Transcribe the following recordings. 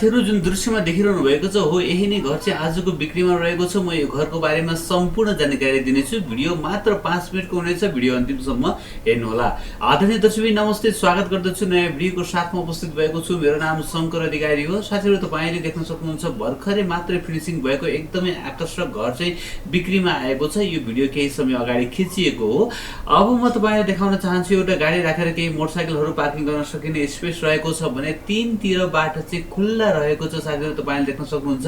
साथीहरु जुन दृश्यमा देखिरहनु भएको छ हो यही नै घर चाहिँ आजको बिक्रीमा रहेको छ। म यो घरको बारेमा सम्पूर्ण जानकारी दिनेछु। भिडियो मात्र 5 मिनेटको हुनेछ। भिडियो अन्तिमसम्म हेर्नु होला। आदरणीय दर्शकबिन नमस्ते, स्वागत गर्दछु नयाँ भिडियोको साथमा उपस्थित भएको छु। मेरो नाम शंकर अधिकारी हो। साथीहरु तपाईले देख्न सक्नुहुन्छ भर्खरै मात्रै फिनिशिङ भएको एकदमै आकर्षक घर चाहिँ बिक्रीमा आएको छ। यो भिडियो केही समय अगाडि खिचिएको हो। अब म तपाईलाई देखाउन चाहन्छु एउटा गाडी राखेर केही मोटरसाइकलहरु पार्किङ गर्न सकिने स्पेस रहेको छ भने तीनतिर बाटो चाहिँ खुल्ला रहेको छ। साथीहरु तपाईले देख्न सक्नुहुन्छ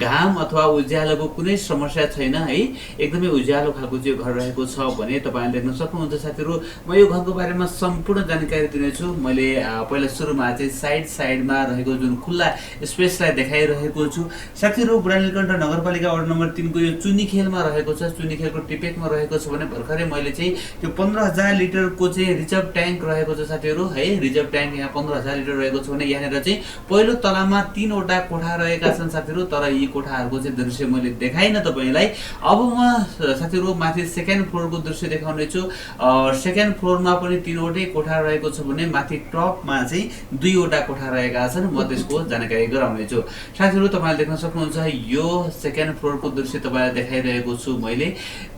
घाम अथवा उज्यालोको कुनै समस्या छैन है। एकदमै उज्यालो खालको चाहिँ घर रहेको छ भने तपाईले देख्न सक्नुहुन्छ। साथीहरु म यो घरको बारेमा सम्पूर्ण जानकारी दिनेछु। मैले पहिला सुरुमा चाहिँ साइडमा रहेको जुन खुल्ला स्पेसलाई देखाइरहेको छु। साथीहरु बुढानीलकण्ठ नगरपालिका वडा नम्बर 3 को यो चुनीखेलमा रहेको छ। चुनीखेलको टिपेकमा रहेको छ भने भर्खरै मैले चाहिँ त्यो 15000 लिटरको चाहिँ रिजर्भ ट्याङ्क रहेको छ साथीहरु है। रिजर्भ ट्याङ्क यहाँ 15000 लिटर रहेको छ भने यहाँनेर चाहिँ पहिलो तलामा 3 वटा कोठा रहेका छन् साथीहरु। तर यी कोठाहरुको चाहिँ दृश्य मैले देखाइन तपाईलाई। अब म साथीहरु माथि सेकेन्ड फ्लोरको दृश्य देखाउने छु। सेकेन्ड फ्लोरमा पनि 3 वटै कोठा रहेको छ भने माथि टपमा चाहिँ 2 वटा कोठा रहेका छन्। म त्यसको जानकारी गराउने छु। साथीहरु तपाईले देख्न सक्नुहुन्छ यो सेकेन्ड फ्लोरको दृश्य तपाईलाई देखाइरहेको छु। मैले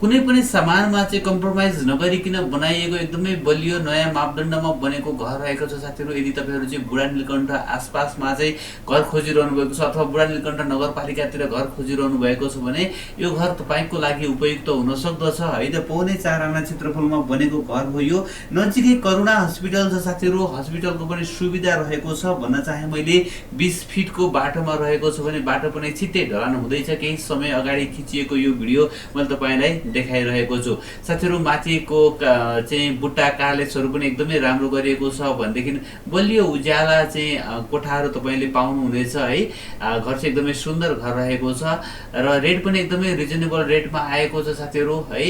कुनै पनि सामानमा चाहिँ कम्प्रोमाइज नगरिकन बनाइएको एकदमै बलियो नयाँ मापदण्डमा बनेको घर रहेको छ साथीहरु। यदि तपाईहरु चाहिँ बुढानीलकण्ठ आसपासमा चाहिँ घर खोजिरहनु भएको छ अथवा बुढानीलकण्ठ नगरपालिकातिर घर खोजिरहनु भएको छ भने यो घर तपाईको लागि उपयुक्त हुन सक्दछ है। त 4.5 आना क्षेत्रफलमा बनेको घर हो यो। नजिकै करुणा हस्पिटल छ साथीहरु। हस्पिटलको पनि सुविधा रहेको छ। भन्न चाहे मैले 20 फिटको बाटोमा रहेको छ भने बाटो पनि छिट्टै ढलान हुँदैछ। केही समय अगाडि खिचिएको यो भिडियो मैले तपाईलाई देखाइरहेको छु। साथीहरु माथिको चाहिँ बुट्टा कार्लेसहरु पनि एकदमै राम्रो गरिएको छ भनेदेखि बलियो उज्याला चाहिँ कोठाहरु तपाईले पाउनु हुनेछ है। घर चाहिँ एकदमै सुन्दर घर रहेको छ र रेट पनि एकदमै रिजनेबल रेटमा आएको छ साथीहरु है।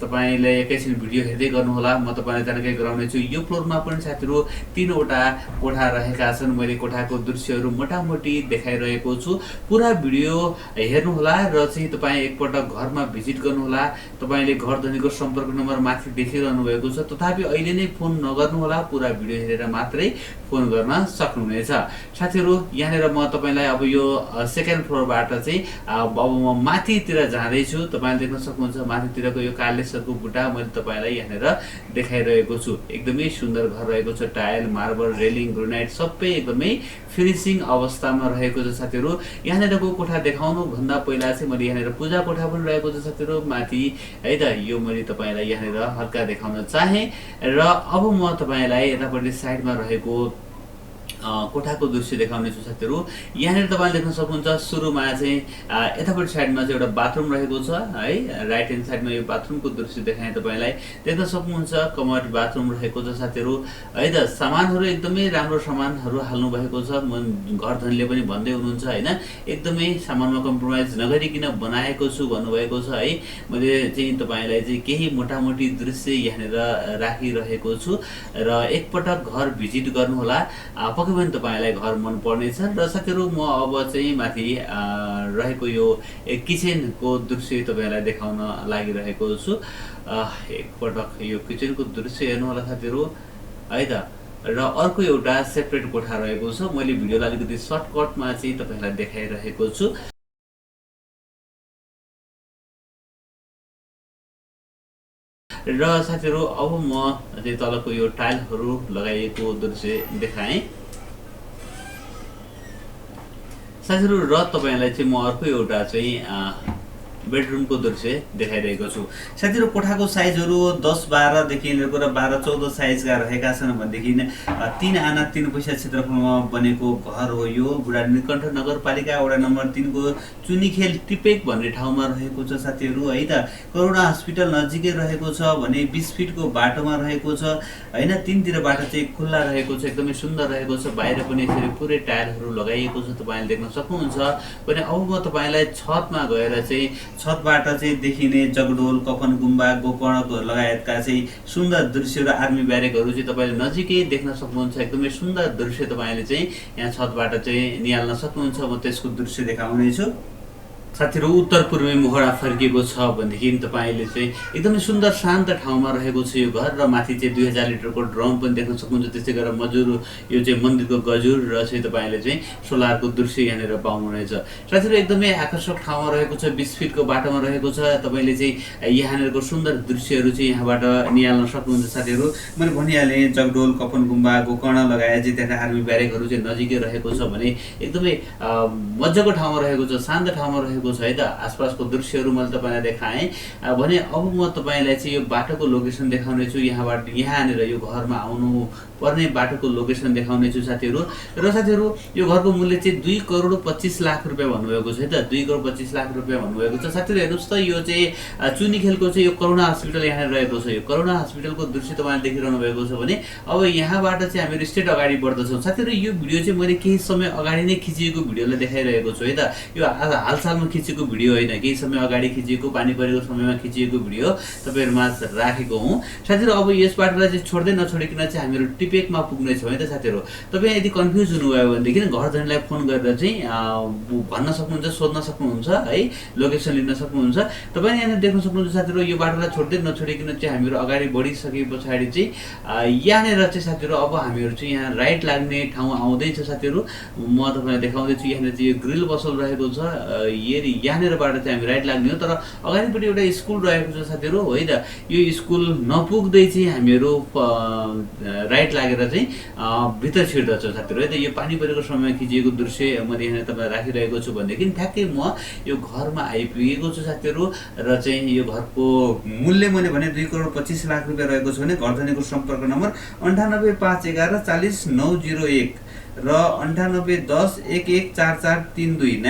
तपाईले एकैछिन भिडियो हेर्दै गर्नु होला। म तपाईलाई जानकारी गराउने छु। यो फ्लोरमा पनि साथीहरु 3 वटा कोठा रहेका छन्। मैले कोठाको दृश्यहरु मोटामोटी देखाइरहेको छु। पुरा भिडियो हेर्नु होला र चाहिँ तपाई एकपटक घरमा भिजिट गर्नु होला। तपाईले घर धनीको सम्पर्क नम्बर माथि देखिरहनु भएको छ। तथापि अहिले नै फोन नगर्नु होला। पुरा भिडियो हेरेर मात्रै फोन गर्न सक्नुहुनेछ। साथीहरु यहाँनेर म तपाईलाई अब यो सेकेन्ड फ्लोरबाट चाहिँ अब म माथितिर जाँदै छु। तपाईले देख्न सक्नुहुन्छ माथितिरको यो कार्लेसरको बुट्टा मैले तपाईलाई यहाँनेर देखाइरहेको छु। एकदमै सुन्दर घर रहेको छ। टाइल, मार्बल, रेलिङ, ग्रेनाइट सबै एकदमै फिनिशिङ अवस्थामा रहेको छ साथीहरु। यहाँनेरको कोठा देखाउनु भन्दा पहिला चाहिँ मैले यहाँनेर पूजा कोठा पनि रहेको छ साथीहरु माथि है त। यो मैले तपाईलाई यहाँनेर हल्का देखाउन चाहे र अब म तपाईलाई यतापट्टि साइडमा रहेको कोठाको दृश्य देखाउने छु साथीहरु। यहाँनेर तपाईले देख्न सक्नुहुन्छ सुरुमा चाहिँ यतापट्टि साइडमा चाहिँ एउटा बाथरुम रहेको छ है। राइट ह्यान्ड साइडमा यो बाथरुमको दृश्य देखाए तपाईलाई देख्न सक्नुहुन्छ। कमोड बाथरुम रहेको छ साथीहरु है त। सामानहरु एकदमै राम्रो सामानहरु हाल्नु भएको छ। घर धनीले पनि भन्दै हुनुहुन्छ हैन एकदमै सामानमा कम्प्रोमाइज नगरिकन बनाएको छु भन्नुभएको छ है। मैले चाहिँ तपाईलाई चाहिँ केही मोटामोटी दृश्य यहाँनेर राखिरहेको छु र एकपटक घर भिजिट गर्नु होला। पक्कै पनि तपाईलाई घर मन पर्नेछ। र साथीहरु म अब चाहिँ माथि रहेको यो किचनको दृश्य तपाईलाई देखाउन लागिरहेको छु। एकपटक यो किचनको दृश्य हेर्नु होला साथीहरु है त। र अर्को एउटा सेपरेट कोठा रहेको छ। मैले भिडियोलाई अलिकति सर्टकटमा चाहिँ तपाईलाई देखाइरहेको छु। र साथीहरु अब म चाहिँ तलको यो टाइलहरु लगाइएको दृश्य देखाएँ साथीहरु। र तपाईलाई चाहिँ म अर्को एउटा चाहिँ बेडरुमको दृश्य देखाइरहेको छु। साथीहरु कोठाको साइजहरु 10-12 देखि लिएर 12-14 साइजका रहेका छन् भनेदेखि 3 आना 3 पैसा क्षेत्रफलमा बनेको घर हो यो। बुढानीलकण्ठ नगरपालिका वडा नम्बर 3 को चुनीखेल टिपेक भन्ने ठाउँमा रहेको छ साथीहरु है त। करुणा हस्पिटल नजिकै रहेको छ भने 20 फिटको बाटोमा रहेको छ हैन। तीनतिर बाटो चाहिँ खुल्ला रहेको छ। एकदमै सुन्दर रहेको छ। बाहिर पनि यसरी पुरै टाइलहरु लगाइएको छ तपाईले देख्न सक्नुहुन्छ। भने अब म तपाईलाई छतमा गएर चाहिँ छतबाट चाहिँ देखिने जगडोल, कफन गुम्बा, गोकर्ण लगायतका चाहिँ सुन्दर दृश्य र आर्मी ब्यारेकहरु चाहिँ तपाईले नजिकै देख्न सक्नुहुन्छ। एकदमै सुन्दर दृश्य तपाईले चाहिँ यहाँ छतबाट चाहिँ निहाल्न सक्नुहुन्छ। म त्यसको दृश्य देखाउने छु। साथीहरू उत्तर पूर्वी मोहडा फर्किएको छ भनेदेखि तपाईँले चाहिँ एकदमै सुन्दर शान्त ठाउँमा रहेको छ यो घर र माथि चाहिँ 2000 लिटरको ड्रम पनि देख्न सक्नुहुन्छ। त्यस्तै गरेर मजुर यो चाहिँ मन्दिरको गजुर र चाहिँ तपाईँले चाहिँ सोलरको दृश्य यहाँनिर पाउनुहुनेछ। साथीहरू एकदमै आकर्षक ठाउँमा रहेको छ, 20 फिटको बाटोमा रहेको छ। तपाईँले चाहिँ यहाँनिरको सुन्दर दृश्यहरू चाहिँ यहाँबाट निहाल्न सक्नुहुन्छ। साथीहरू मैले भनिहालेँ जगडोल, कपन गुम्बा, गोकर्ण लगायत चाहिँ त्यहाँ आर्मी ब्यारेकहरू चाहिँ नजिकै रहेको छ भने एकदमै मजाको ठाउँमा रहेको छ, शान्त ठाउँमा रहेको छ है त। आसपासको दृश्यहरू मैले तपाईँलाई देखाएँ भने अब म तपाईँलाई चाहिँ यो बाटोको लोकेसन देखाउने छु। यहाँनिर यो घरमा आउनु पर्ने बाटोको लोकेसन देखाउने छु साथीहरू। र साथीहरू यो घरको मूल्य चाहिँ 2,25,00,000 रुपियाँ भन्नुभएको छ है त। 2,25,00,000 रुपियाँ भन्नुभएको छ। साथीहरू हेर्नुहोस् त, यो चाहिँ चुनी खेलको चाहिँ यो करुणा हस्पिटल यहाँनिर रहेको छ। यो करुणा हस्पिटलको दृश्य तपाईँले देखिरहनु भएको छ भने अब यहाँबाट चाहिँ हामीहरू स्टेट अगाडि बढ्दछौँ। साथीहरू यो भिडियो चाहिँ मैले केही समय अगाडि नै खिचिएको भिडियोलाई देखाइरहेको छु है त। यो हालसालमा खिचेको भिडियो होइन, केही समय अगाडि खिचिएको, पानी परेको समयमा खिचिएको भिडियो तपाईँहरूमा राखेको हुँ। साथीहरू अब यस बाटोलाई चाहिँ छोड्दै नछोडिकन चाहिँ हामीहरू टिपेकमा पुग्नेछौँ है त। साथीहरू तपाईँ यदि कन्फ्युज हुनुभयो भनेदेखि घर धनीलाई फोन गरेर चाहिँ भन्न सक्नुहुन्छ, सोध्न सक्नुहुन्छ है, लोकेसन लिन सक्नुहुन्छ। तपाईँले यहाँनिर देख्न सक्नुहुन्छ साथीहरू यो बाटोलाई छोड्दै नछोडिकन चाहिँ हामीहरू अगाडि बढिसके पछाडि चाहिँ यहाँनिर चाहिँ साथीहरू अब हामीहरू चाहिँ यहाँ राइट लाग्ने ठाउँ आउँदैछ साथीहरू। म तपाईँलाई देखाउँदैछु यहाँनिर चाहिँ यो ग्रिल बसल रहेको छ। यहाँनिरबाट चाहिँ हामी राइट लाग्ने हो, तर अगाडिपट्टि एउटा स्कुल रहेको छ साथीहरू है त। यो स्कुल नपुग्दै चाहिँ हामीहरू राइट लागेर चाहिँ भित्र छिर्दछौँ साथीहरू है त। यो पानी परेको समयमा खिचिएको दृश्य मैले यहाँ तपाईँलाई राखिरहेको छु भनेदेखि ठ्याक्कै म यो घरमा आइपुगेको छु साथीहरू। र चाहिँ यो घरको मूल्य मैले भने 2,25,00,000 रुपियाँ रहेको छ भने घर धनीको सम्पर्क नम्बर 985111 40901 र 9810114432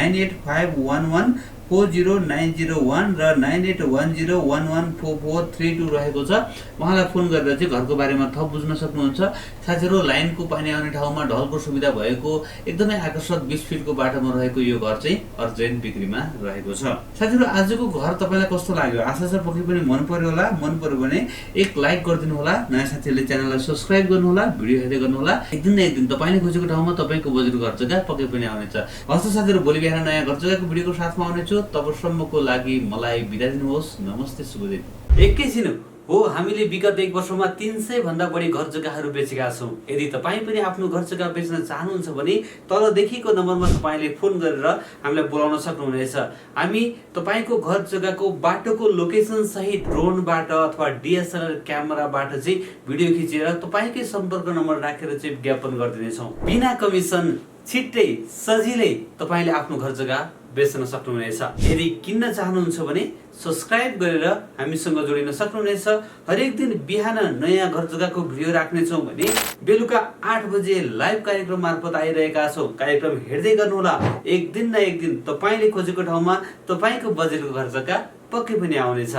9851140901 र 9810114432 रहेको छ। उहाँलाई फोन गरेर चाहिँ घरको बारेमा थप बुझ्न सक्नुहुन्छ। साथीहरू लाइनको पानी आउने ठाउँमा ढलको सुविधा भएको एकदमै आकर्षक 20 फिटको बाटोमा रहेको यो घर चाहिँ अर्जेन्ट बिक्रीमा रहेको छ। साथीहरू आजको घर तपाईँलाई कस्तो लाग्यो? आशा छ पक्कै पनि मन पर्यो होला। मन पर्यो भने एक लाइक गरिदिनु होला। नयाँ साथीहरूले च्यानललाई सब्सक्राइब गर्नु होला, भिडियो हेर्दै गर्नु होला। एक दिन न एक दिन तपाईँले खोजेको ठाउँमा तपाईँको बजेटको घर जग्गा पक्कै पनि आउनेछ। हस्त साथीहरू, भोलि बिहान नयाँ घर जग्गाको भिडियोको साथमा आउनेछु। तबसम्मको लागि मलाई बिदा दिनुहोस्। नमस्ते, शुभ दिन। एकैछिन हो, हामीले विगत 1 वर्षमा 300 भन्दा बढी घर जग्गाहरू बेचेका छौँ। यदि तपाईँ पनि आफ्नो घर जग्गा बेच्न चाहनुहुन्छ भने तल देखिएको नम्बरमा तपाईँले फोन गरेर हामीलाई बोलाउन सक्नुहुनेछ। हामी तपाईँको घर जग्गाको बाटोको लोकेसन सहित ड्रोनबाट अथवा DSLR क्यामेराबाट चाहिँ भिडियो खिचेर तपाईँकै सम्पर्क नम्बर राखेर चाहिँ विज्ञापन गरिदिनेछौँ। बिना कमिसन, छिट्टै सजिलै तपाईँले आफ्नो घर जग्गा बेच्न सक्नुहुनेछ। यदि किन्न चाहनुहुन्छ भने सब्सक्राइब गरेर हामीसँग जोडिन सक्नुहुनेछ। हरेक दिन बिहान नयाँ घर जग्गाको भिडियो राख्नेछौँ भने बेलुका 8 बजे लाइभ कार्यक्रम मार्फत आइरहेका छौँ। कार्यक्रम हेर्दै गर्नुहोला। एक दिन न एक दिन तपाईँले खोजेको ठाउँमा तपाईँको बजेटको घर जग्गा पक्कै पनि आउनेछ।